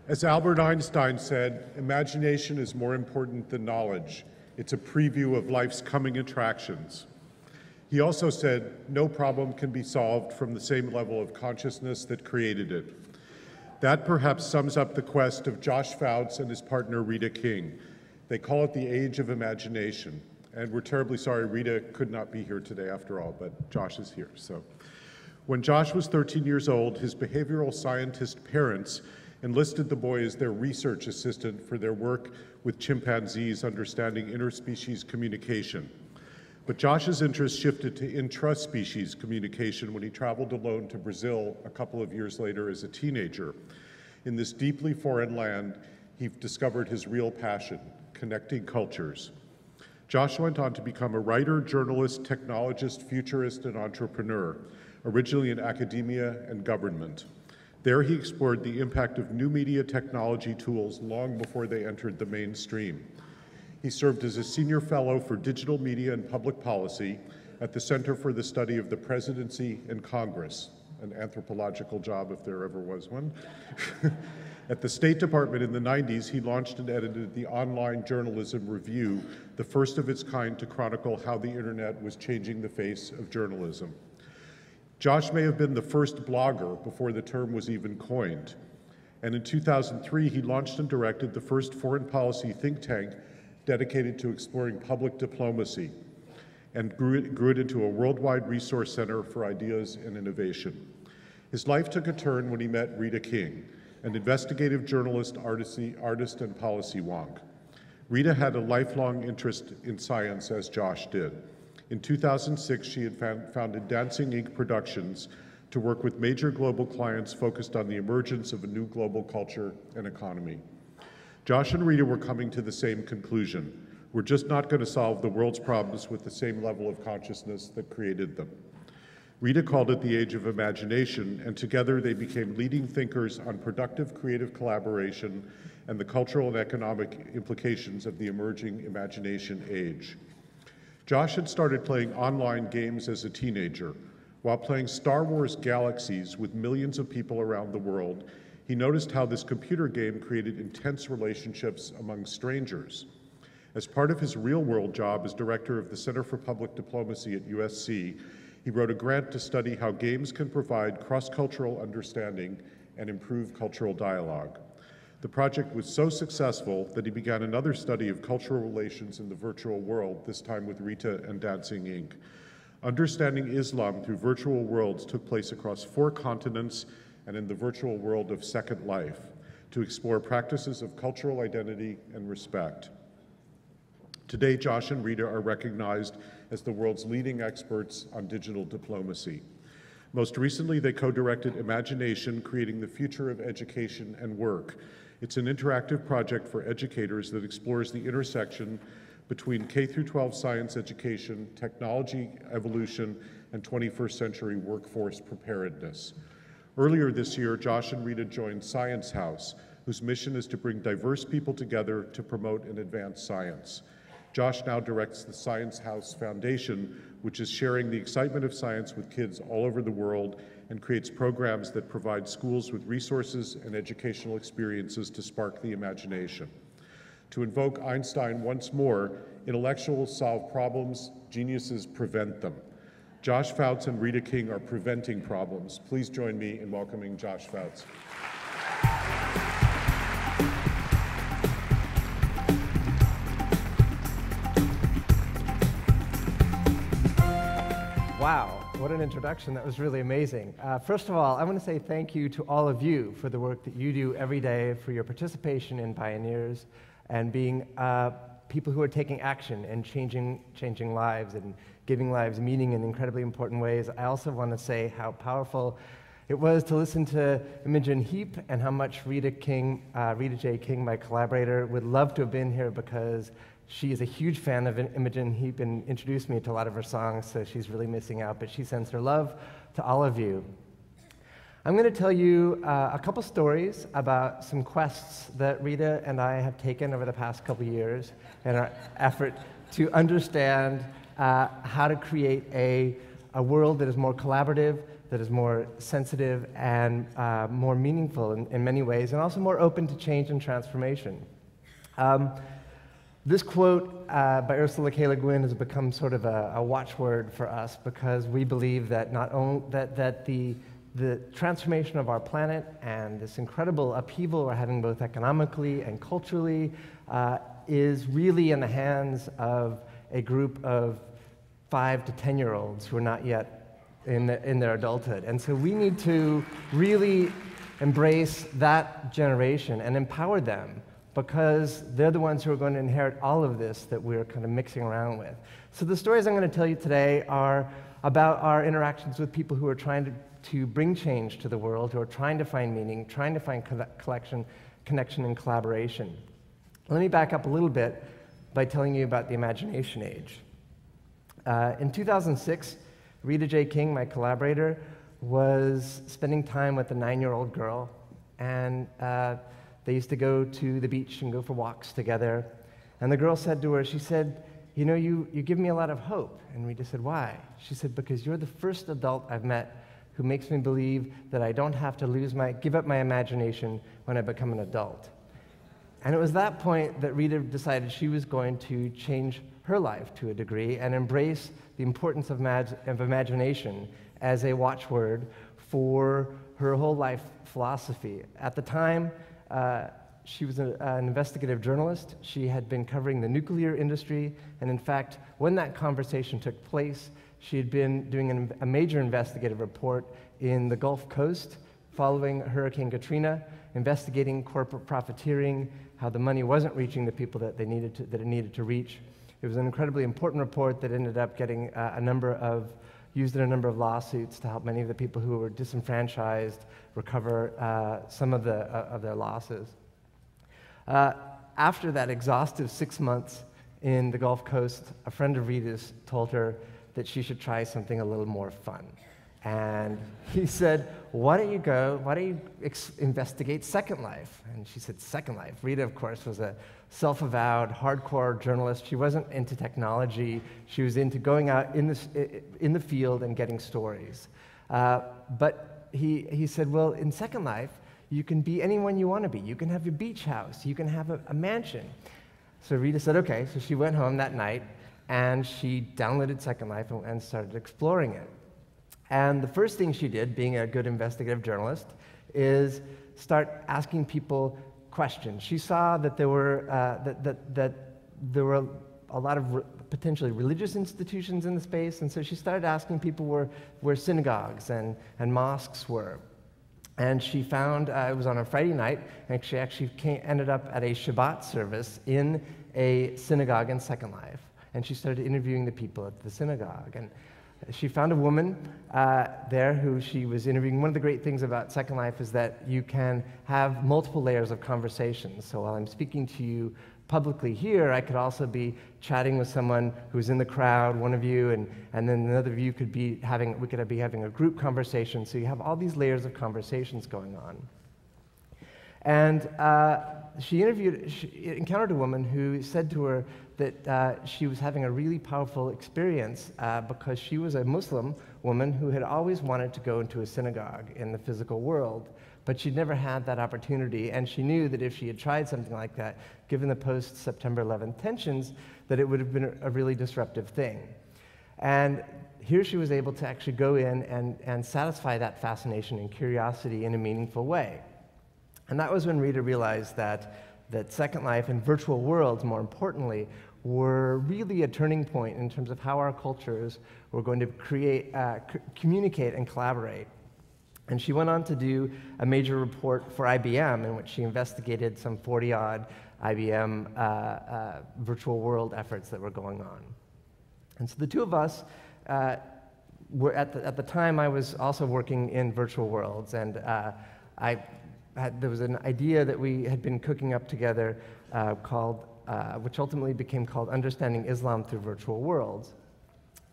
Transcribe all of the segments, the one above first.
As Albert Einstein said, imagination is more important than knowledge. It's a preview of life's coming attractions. He also said, no problem can be solved from the same level of consciousness that created it. That perhaps sums up the quest of Josh Fouts and his partner Rita King. They call it the age of imagination. And we're terribly sorry Rita could not be here today after all, but Josh is here. So, when Josh was 13 years old, his behavioral scientist parents enlisted the boy as their research assistant for their work with chimpanzees understanding interspecies communication. But Josh's interest shifted to intraspecies communication when he traveled alone to Brazil a couple of years later as a teenager. In this deeply foreign land, he discovered his real passion, connecting cultures. Josh went on to become a writer, journalist, technologist, futurist, and entrepreneur, originally in academia and government. There he explored the impact of new media technology tools long before they entered the mainstream. He served as a senior fellow for digital media and public policy at the Center for the Study of the Presidency and Congress, an anthropological job if there ever was one. At the State Department in the 90s, he launched and edited the Online Journalism Review, the first of its kind to chronicle how the internet was changing the face of journalism. Josh may have been the first blogger before the term was even coined. And in 2003, he launched and directed the first foreign policy think tank dedicated to exploring public diplomacy and grew it into a worldwide resource center for ideas and innovation. His life took a turn when he met Rita King, an investigative journalist, artist, and policy wonk. Rita had a lifelong interest in science, as Josh did. In 2006, she had founded Dancing Inc. Productions to work with major global clients focused on the emergence of a new global culture and economy. Josh and Rita were coming to the same conclusion. We're just not going to solve the world's problems with the same level of consciousness that created them. Rita called it the age of imagination, and together they became leading thinkers on productive creative collaboration and the cultural and economic implications of the emerging imagination age. Josh had started playing online games as a teenager. While playing Star Wars Galaxies with millions of people around the world, he noticed how this computer game created intense relationships among strangers. As part of his real-world job as director of the Center for Public Diplomacy at USC, he wrote a grant to study how games can provide cross-cultural understanding and improve cultural dialogue. The project was so successful that he began another study of cultural relations in the virtual world, this time with Rita and Dancing Inc. Understanding Islam through virtual worlds took place across 4 continents and in the virtual world of Second Life to explore practices of cultural identity and respect. Today, Josh and Rita are recognized as the world's leading experts on digital diplomacy. Most recently, they co-directed Imagination, Creating the Future of Education and Work. It's an interactive project for educators that explores the intersection between K-12 science education, technology evolution, and 21st century workforce preparedness. Earlier this year, Josh and Rita joined Science House, whose mission is to bring diverse people together to promote and advance science. Josh now directs the Science House Foundation, which is sharing the excitement of science with kids all over the world and creates programs that provide schools with resources and educational experiences to spark the imagination. To invoke Einstein once more, intellectuals solve problems, geniuses prevent them. Josh Fouts and Rita King are preventing problems. Please join me in welcoming Josh Fouts. Wow, what an introduction. That was really amazing. First of all, I want to say thank you to all of you for the work that you do every day, for your participation in Bioneers, and being people who are taking action and changing lives and giving lives meaning in incredibly important ways. I also want to say how powerful it was to listen to Imogen Heap and how much Rita J. King, my collaborator, would love to have been here because she is a huge fan of Imogen Heap and introduced me to a lot of her songs, so she's really missing out, but she sends her love to all of you. I'm going to tell you a couple stories about some quests that Rita and I have taken over the past couple years in our effort to understand how to create a world that is more collaborative, that is more sensitive and more meaningful in many ways, and also more open to change and transformation. This quote by Ursula K. Le Guin has become sort of a watchword for us, because we believe that not only that the transformation of our planet and this incredible upheaval we're having both economically and culturally is really in the hands of a group of 5 to 10-year-olds who are not yet in their adulthood. And so we need to really embrace that generation and empower them, because they're the ones who are going to inherit all of this that we're kind of mixing around with. So the stories I'm going to tell you today are about our interactions with people who are trying to bring change to the world, who are trying to find meaning, trying to find connection and collaboration. Let me back up a little bit by telling you about the imagination age. In 2006, Rita J. King, my collaborator, was spending time with a 9-year-old girl, and they used to go to the beach and go for walks together. And the girl said to her, she said, "You know, you give me a lot of hope." And Rita said, "Why?" She said, "Because you're the first adult I've met who makes me believe that I don't have to give up my imagination when I become an adult." And it was that point that Rita decided she was going to change her life to a degree and embrace the importance of imagination as a watchword for her whole life philosophy. At the time, she was an investigative journalist. She had been covering the nuclear industry, and in fact, when that conversation took place, she had been doing a major investigative report in the Gulf Coast following Hurricane Katrina, investigating corporate profiteering, how the money wasn't reaching the people that it needed to reach. It was an incredibly important report that ended up getting used in a number of lawsuits to help many of the people who were disenfranchised recover some of their losses. After that exhaustive 6 months in the Gulf Coast, a friend of Rita's told her that she should try something a little more fun. And he said, why don't you investigate Second Life? And she said, Second Life? Rita, of course, was a self-avowed, hardcore journalist. She wasn't into technology. She was into going out in the field and getting stories. But he said, well, in Second Life, you can be anyone you want to be. You can have your beach house. You can have a mansion. So Rita said, okay. So she went home that night, and she downloaded Second Life and started exploring it. And the first thing she did, being a good investigative journalist, is start asking people questions. She saw that there were a lot of potentially religious institutions in the space, and so she started asking people where synagogues and mosques were. And she found, it was on a Friday night, and she actually ended up at a Shabbat service in a synagogue in Second Life. And she started interviewing the people at the synagogue. And she found a woman there who she was interviewing. One of the great things about Second Life is that you can have multiple layers of conversations. So while I'm speaking to you publicly here, I could also be chatting with someone who's in the crowd, one of you, and then another of you could be having a group conversation. So you have all these layers of conversations going on. And she encountered a woman who said to her that she was having a really powerful experience because she was a Muslim woman who had always wanted to go into a synagogue in the physical world, but she'd never had that opportunity, and she knew that if she had tried something like that, given the post-September 11th tensions, that it would have been a really disruptive thing. And here she was able to actually go in and satisfy that fascination and curiosity in a meaningful way. And that was when Rita realized that Second Life and virtual worlds, more importantly, were really a turning point in terms of how our cultures were going to communicate and collaborate. And she went on to do a major report for IBM in which she investigated some 40-odd IBM virtual world efforts that were going on. And so the two of us were, at the time, I was also working in virtual worlds, and there was an idea that we had been cooking up together which ultimately became called Understanding Islam Through Virtual Worlds.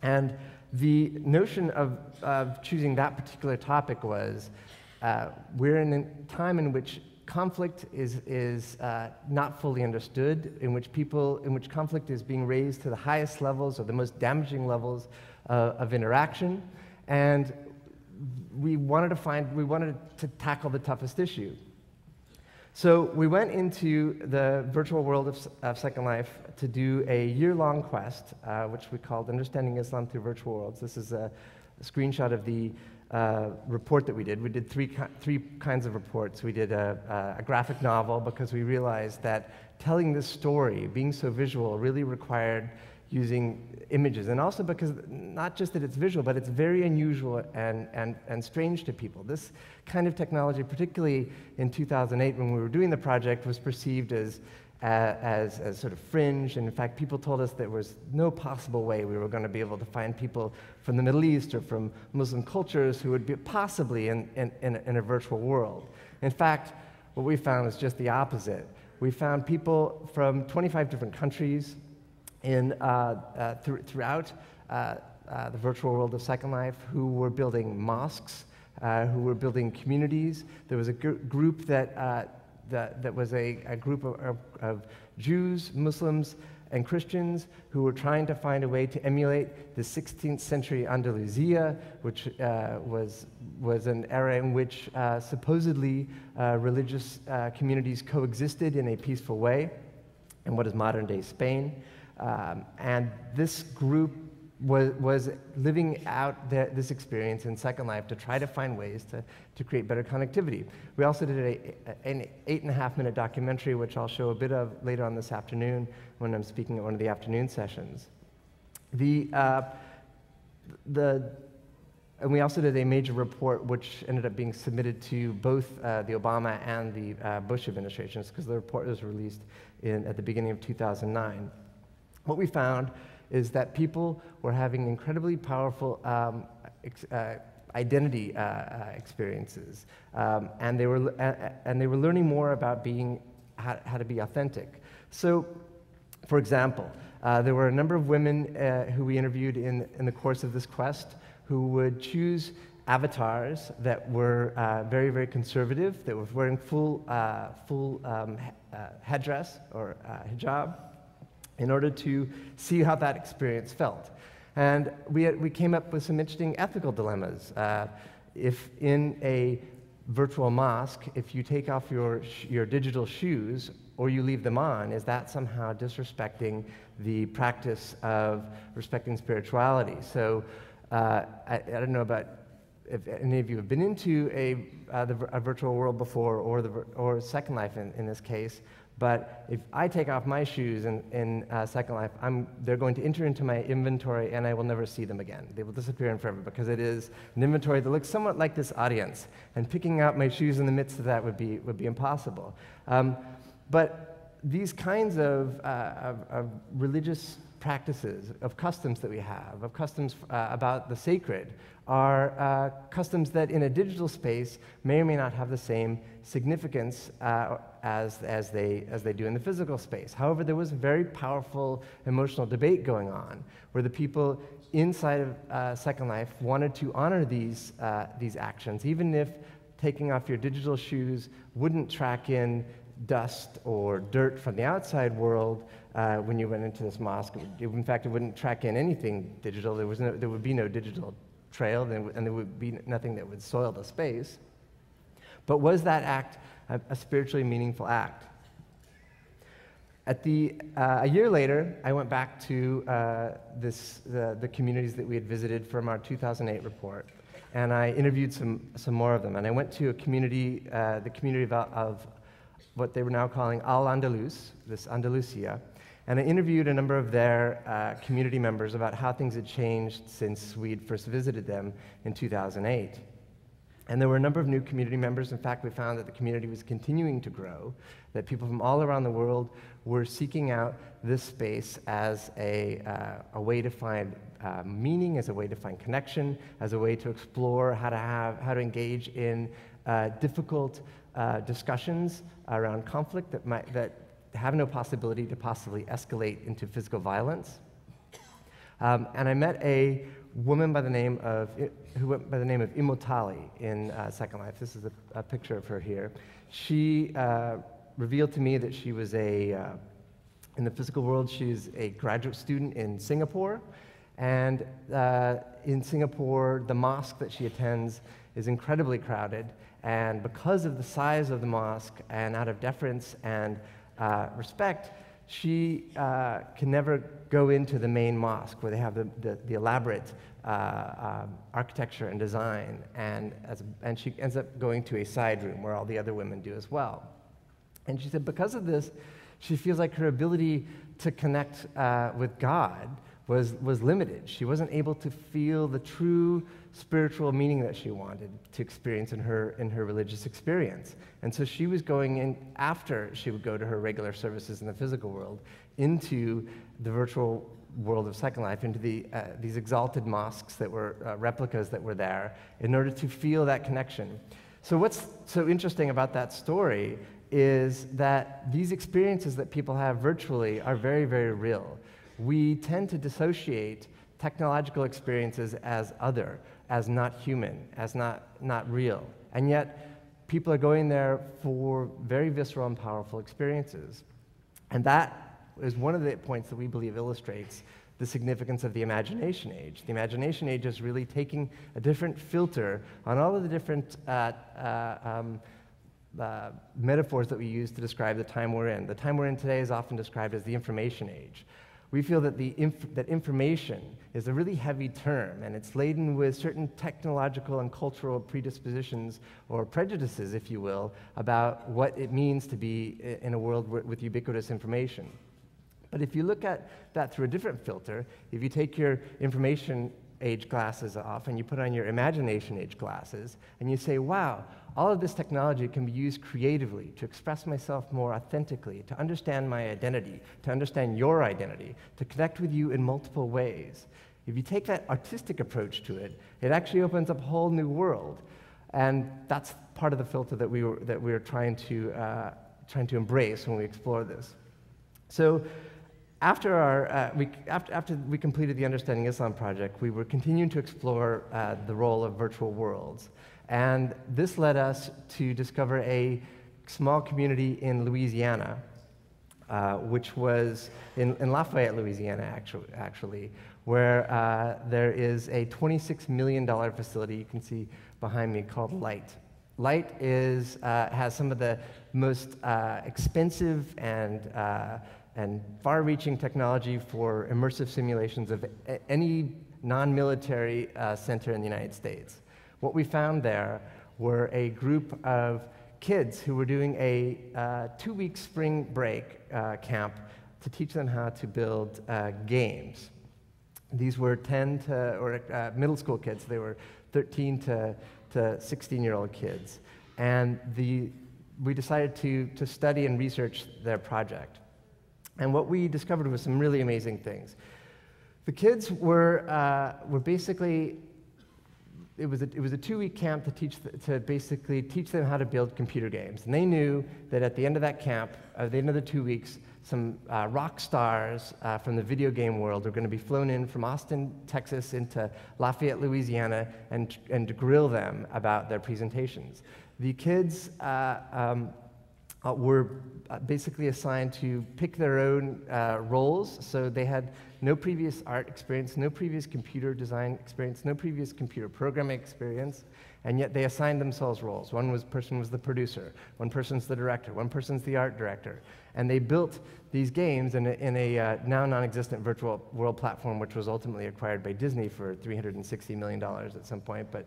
And the notion of choosing that particular topic was we're in a time in which conflict is not fully understood, in which conflict is being raised to the highest levels or the most damaging levels of interaction. And we wanted to tackle the toughest issue. So we went into the virtual world of Second Life to do a year-long quest, which we called Understanding Islam Through Virtual Worlds. This is a screenshot of the report that we did. We did three kinds of reports. We did a graphic novel because we realized that telling this story, being so visual, really required using images, and also because not just that it's visual, but it's very unusual and strange to people. This kind of technology, particularly in 2008 when we were doing the project, was perceived as sort of fringe, and in fact people told us there was no possible way we were going to be able to find people from the Middle East or from Muslim cultures who would be possibly in a virtual world. In fact, what we found is just the opposite. We found people from 25 different countries throughout the virtual world of Second Life who were building mosques, who were building communities. There was a group that was a group of Jews, Muslims, and Christians who were trying to find a way to emulate the 16th century Andalusia, which was an era in which supposedly religious communities coexisted in a peaceful way in what is modern-day Spain. And this group was living out this experience in Second Life to try to find ways to create better connectivity. We also did an 8.5-minute documentary, which I'll show a bit of later on this afternoon when I'm speaking at one of the afternoon sessions. And we also did a major report which ended up being submitted to both the Obama and the Bush administrations, because the report was released at the beginning of 2009. What we found is that people were having incredibly powerful identity experiences, and they were learning more about how to be authentic. So, for example, there were a number of women who we interviewed in the course of this quest who would choose avatars that were very, very conservative, that were wearing full headdress or hijab, in order to see how that experience felt. And we came up with some interesting ethical dilemmas. If in a virtual mosque, if you take off your digital shoes or you leave them on, is that somehow disrespecting the practice of respecting spirituality? So I don't know about if any of you have been into a virtual world before, or Second Life in this case, but if I take off my shoes in Second Life, they're going to enter into my inventory and I will never see them again. They will disappear in forever because it is an inventory that looks somewhat like this audience, and picking out my shoes in the midst of that would be impossible. But these kinds of religious practices, of customs that we have, of customs about the sacred, are customs that in a digital space may or may not have the same significance as they do in the physical space. However, there was a very powerful emotional debate going on where the people inside of Second Life wanted to honor these actions, even if taking off your digital shoes wouldn't track in dust or dirt from the outside world when you went into this mosque. In fact, it wouldn't track in anything digital. There would be no digital trail, and there would be nothing that would soil the space. But was that act a spiritually meaningful act? A year later, I went back to the communities that we had visited from our 2008 report, and I interviewed some more of them. And I went to a community, the community of what they were now calling Al-Andalus, this Andalusia, and I interviewed a number of their community members about how things had changed since we'd first visited them in 2008. And there were a number of new community members. In fact, we found that the community was continuing to grow, that people from all around the world were seeking out this space as a way to find meaning, as a way to find connection, as a way to explore how to engage in difficult discussions around conflict that have no possibility to possibly escalate into physical violence. And I met a woman by the name of Imotali in Second Life. This is a picture of her here. She revealed to me that she was in the physical world, she's a graduate student in Singapore, and in Singapore, the mosque that she attends is incredibly crowded, and because of the size of the mosque, and out of deference and respect, she can never go into the main mosque where they have the elaborate architecture and design, and she ends up going to a side room where all the other women do as well. And she said because of this, she feels like her ability to connect with God was limited. She wasn't able to feel the true spiritual meaning that she wanted to experience in her religious experience. And so she was going in, after she would go to her regular services in the physical world, into the virtual world of Second Life, into these exalted mosques that were replicas that were there, in order to feel that connection. So what's so interesting about that story is that these experiences that people have virtually are very, very real. We tend to dissociate technological experiences as other, as not human, as not real. And yet, people are going there for very visceral and powerful experiences. And that is one of the points that we believe illustrates the significance of the imagination age. The imagination age is really taking a different filter on all of the different metaphors that we use to describe the time we're in. The time we're in today is often described as the information age. We feel that that information is a really heavy term, and it's laden with certain technological and cultural predispositions or prejudices, if you will, about what it means to be in a world with ubiquitous information. But if you look at that through a different filter, if you take your information age glasses off and you put on your imagination age glasses, and you say, wow, all of this technology can be used creatively to express myself more authentically, to understand my identity, to understand your identity, to connect with you in multiple ways. If you take that artistic approach to it, it actually opens up a whole new world. And that's part of the filter that we were trying to embrace when we explore this. So after we completed the Understanding Islam project, we were continuing to explore the role of virtual worlds. And this led us to discover a small community in Louisiana, which was in Lafayette, Louisiana, actually, where there is a $26 million facility you can see behind me called Light. Light has some of the most expensive and far-reaching technology for immersive simulations of any non-military center in the United States. What we found there were a group of kids who were doing a 2-week spring break camp to teach them how to build games. These were middle school kids. They were 13 to 16-year-old kids. And we decided to study and research their project. And what we discovered was some really amazing things. The kids were basically, it was a 2-week camp to basically teach them how to build computer games. And they knew that at the end of that camp, at the end of the 2 weeks, some rock stars from the video game world were going to be flown in from Austin, Texas, into Lafayette, Louisiana, and to grill them about their presentations. The kids were basically assigned to pick their own roles, so they had no previous art experience, no previous computer design experience, no previous computer programming experience, and yet they assigned themselves roles. One person was the producer, one person's the director, one person's the art director, and they built these games in a now non-existent virtual world platform, which was ultimately acquired by Disney for $360 million at some point, but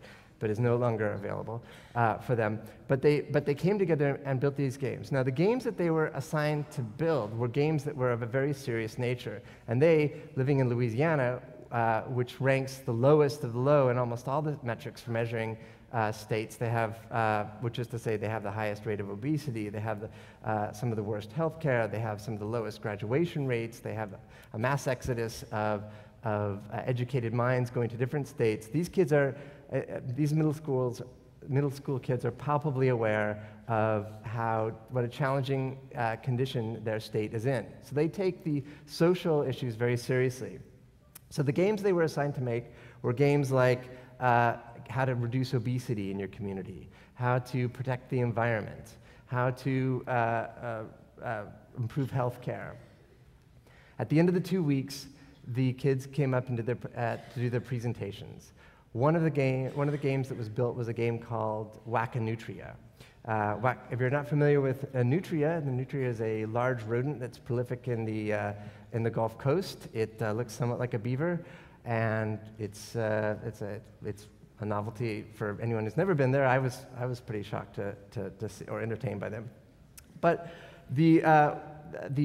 is no longer available for them. But they came together and built these games. Now, the games that they were assigned to build were games that were of a very serious nature. And they, living in Louisiana, which ranks the lowest of the low in almost all the metrics for measuring states, they have, which is to say they have the highest rate of obesity, they have some of the worst health care, they have some of the lowest graduation rates, they have a mass exodus of educated minds going to different states. These kids are these middle school kids are palpably aware of what a challenging condition their state is in. So they take the social issues very seriously. So the games they were assigned to make were games like how to reduce obesity in your community, how to protect the environment, how to improve health care. At the end of the 2 weeks, the kids came up and did to do their presentations. One of the games that was built was a game called Whack-A-Nutria. If you're not familiar with a nutria, the nutria is a large rodent that's prolific in the Gulf Coast. It looks somewhat like a beaver, and it's a novelty for anyone who's never been there. I was pretty shocked to see, or entertained by them. But the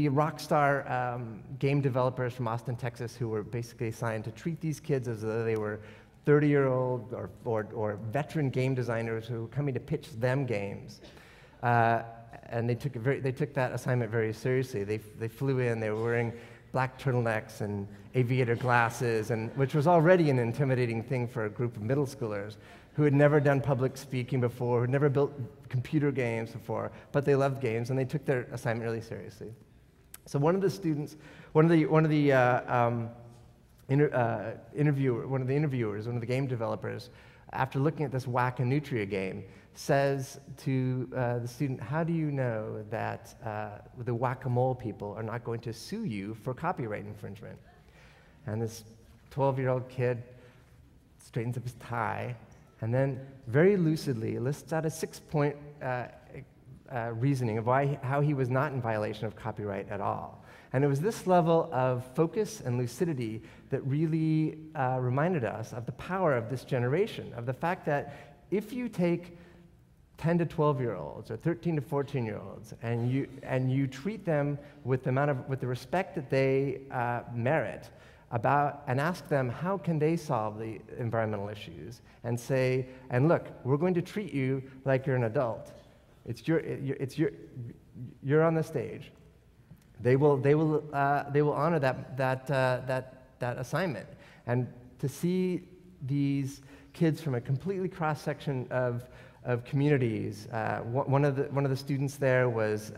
rock star game developers from Austin, Texas, who were basically assigned to treat these kids as though they were 30-year-old or veteran game designers who were coming to pitch them games. And they took that assignment very seriously. They flew in, they were wearing black turtlenecks and aviator glasses, which was already an intimidating thing for a group of middle schoolers who had never done public speaking before, who had never built computer games before, but they loved games, and they took their assignment really seriously. So one of the interviewers, one of the game developers, after looking at this Whack-A-Nutria game, says to the student, how do you know that the whack-a-mole people are not going to sue you for copyright infringement? And this 12-year-old kid straightens up his tie and then very lucidly lists out a 6-point reasoning of how he was not in violation of copyright at all. And it was this level of focus and lucidity that really reminded us of the power of this generation, of the fact that if you take 10 to 12-year-olds or 13 to 14-year-olds and you treat them with the respect that they merit, and ask them how can they solve the environmental issues, and say, and look, we're going to treat you like you're an adult. You're on the stage. They will honor that assignment. And to see these kids from a completely cross section of communities, one of the students there was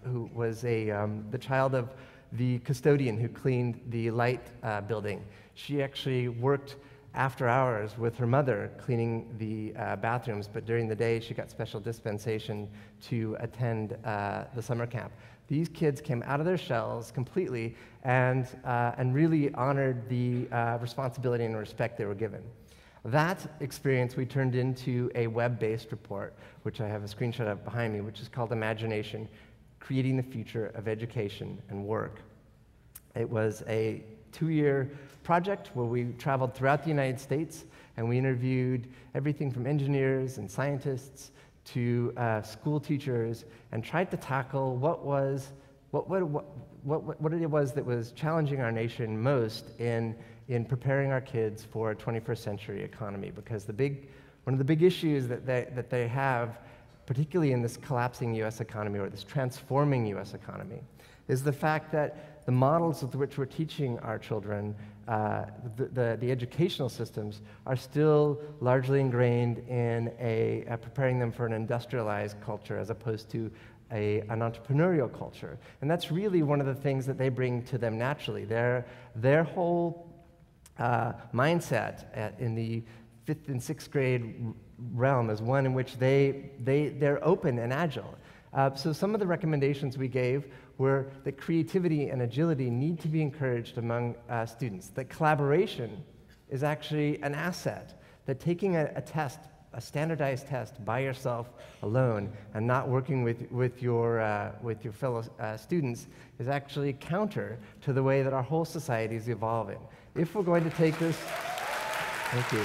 who was the child of the custodian who cleaned the light building. She actually worked after hours with her mother cleaning the bathrooms, but during the day she got special dispensation to attend the summer camp. These kids came out of their shells completely and really honored the responsibility and respect they were given. That experience we turned into a web-based report, which I have a screenshot of behind me, which is called Imagination: Creating the Future of Education and Work. It was a 2-year project where we traveled throughout the United States and we interviewed everything from engineers and scientists to school teachers and tried to tackle what it was that was challenging our nation most in preparing our kids for a 21st century economy. Because one of the big issues that they have, particularly in this collapsing U.S. economy or this transforming U.S. economy, is the fact that the models with which we're teaching our children, the educational systems, are still largely ingrained in preparing them for an industrialized culture as opposed to an entrepreneurial culture. And that's really one of the things that they bring to them naturally. Their whole mindset in the 5th and 6th grade realm is one in which they're open and agile. So some of the recommendations we gave were that creativity and agility need to be encouraged among students, that collaboration is actually an asset, that taking a standardized test by yourself alone and not working with your fellow students is actually counter to the way that our whole society is evolving. If we're going to take this, thank you.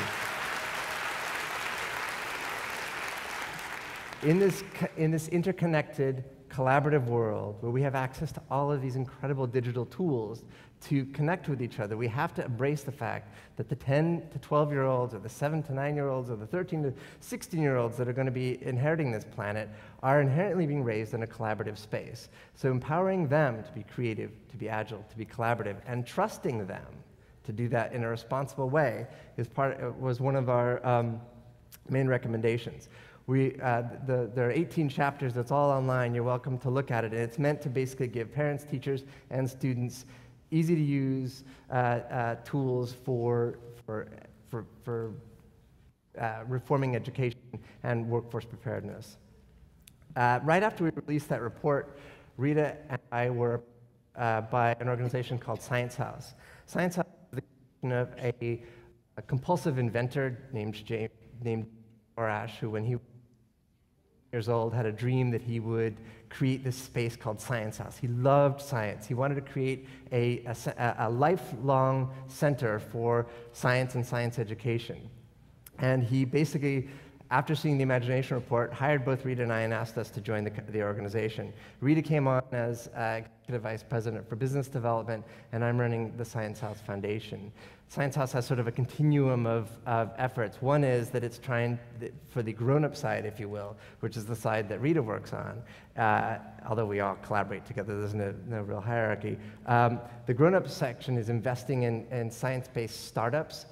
In this interconnected, collaborative world where we have access to all of these incredible digital tools to connect with each other, we have to embrace the fact that the 10 to 12-year-olds or the 7 to 9-year-olds or the 13 to 16-year-olds that are going to be inheriting this planet are inherently being raised in a collaborative space. So empowering them to be creative, to be agile, to be collaborative, and trusting them to do that in a responsible way was one of our main recommendations. There are 18 chapters. That's all online. You're welcome to look at it. And it's meant to basically give parents, teachers, and students easy-to-use tools for reforming education and workforce preparedness. Right after we released that report, Rita and I were by an organization called Science House. Science House is the creation of a compulsive inventor named Orash, who when he was years old had a dream that he would create this space called Science House. He loved science. He wanted to create a lifelong center for science and science education. And he basically, after seeing the Imagination Report, hired both Rita and I and asked us to join the organization. Rita came on as Executive Vice President for Business Development, and I'm running the Science House Foundation. Science House has sort of a continuum of efforts. One is that it's trying for the grown-up side, if you will, which is the side that Rita works on, although we all collaborate together, there's no real hierarchy. The grown-up section is investing in science-based startups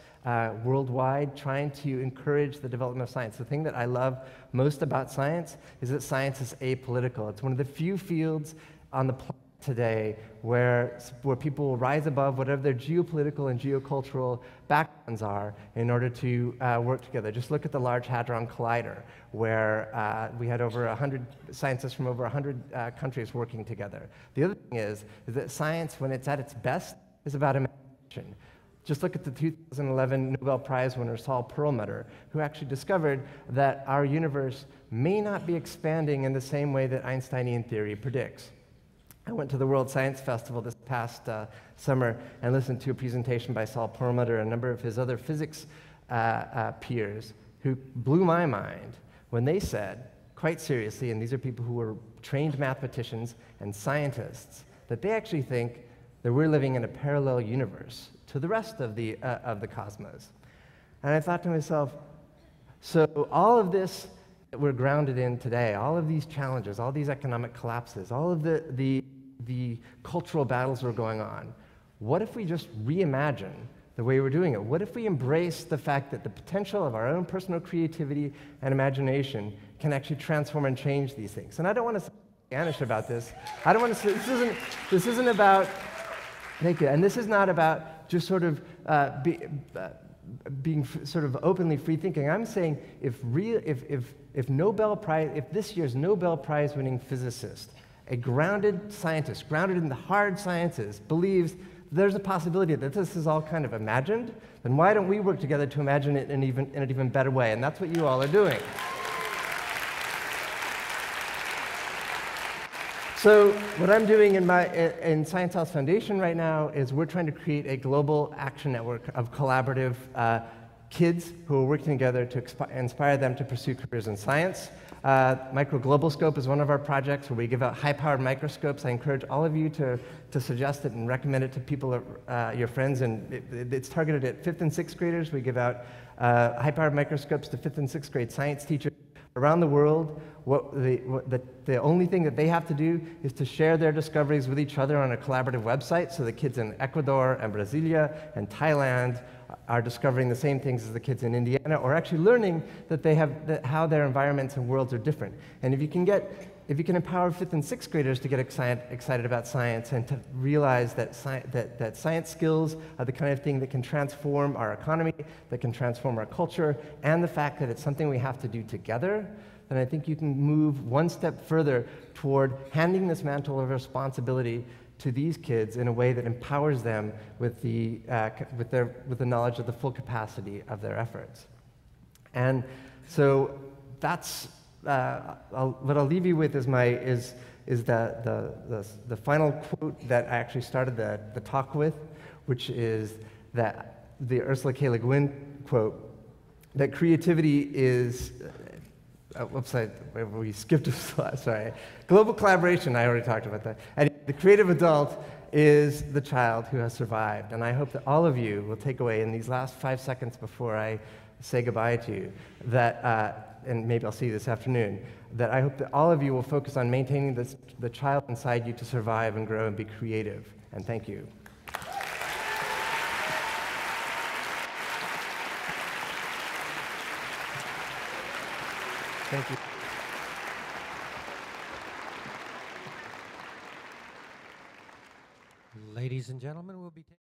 worldwide, trying to encourage the development of science. The thing that I love most about science is that science is apolitical. It's one of the few fields on the planet today where people will rise above whatever their geopolitical and geocultural backgrounds are in order to work together. Just look at the Large Hadron Collider, where we had over 100 scientists from over 100 countries working together. The other thing is that science, when it's at its best, is about imagination. Just look at the 2011 Nobel Prize winner, Saul Perlmutter, who actually discovered that our universe may not be expanding in the same way that Einsteinian theory predicts. I went to the World Science Festival this past summer and listened to a presentation by Saul Perlmutter and a number of his other physics peers who blew my mind when they said, quite seriously, and these are people who were trained mathematicians and scientists, that they actually think that we're living in a parallel universe to the rest of the cosmos. And I thought to myself, so all of this that we're grounded in today, all of these challenges, all these economic collapses, all of the cultural battles that are going on, what if we just reimagine the way we're doing it? What if we embrace the fact that the potential of our own personal creativity and imagination can actually transform and change these things? And I don't want to say Spanish about this. I don't want to say, this isn't about, thank you, and this is not about just sort of being sort of openly free thinking. I'm saying if this year's Nobel Prize winning physicist, a grounded scientist, grounded in the hard sciences, believes there's a possibility that this is all kind of imagined, then why don't we work together to imagine it in an even better way? And that's what you all are doing. So what I'm doing in Science House Foundation right now is we're trying to create a global action network of collaborative kids who are working together to inspire them to pursue careers in science. Micro Global Scope is one of our projects where we give out high-powered microscopes. I encourage all of you to suggest it and recommend it to people, your friends, and it's targeted at 5th and 6th graders. We give out high-powered microscopes to 5th and 6th grade science teachers around the world. The only thing that they have to do is to share their discoveries with each other on a collaborative website, so the kids in Ecuador and Brasilia and Thailand are discovering the same things as the kids in Indiana, or actually learning that how their environments and worlds are different. And if you can empower 5th and 6th graders to get excited about science and to realize that science skills are the kind of thing that can transform our economy, that can transform our culture, and the fact that it's something we have to do together, then I think you can move one step further toward handing this mantle of responsibility to these kids in a way that empowers them with the knowledge of the full capacity of their efforts. And so that's what I'll leave you with is the final quote that I actually started the talk with, which is that the Ursula K. Le Guin quote, that creativity is we skipped a slide, sorry. Global collaboration, I already talked about that. And the creative adult is the child who has survived. And I hope that all of you will take away in these last 5 seconds before I say goodbye to you, that, and maybe I'll see you this afternoon, that I hope that all of you will focus on maintaining the child inside you to survive and grow and be creative. And thank you. Thank you. Ladies and gentlemen, we'll be taking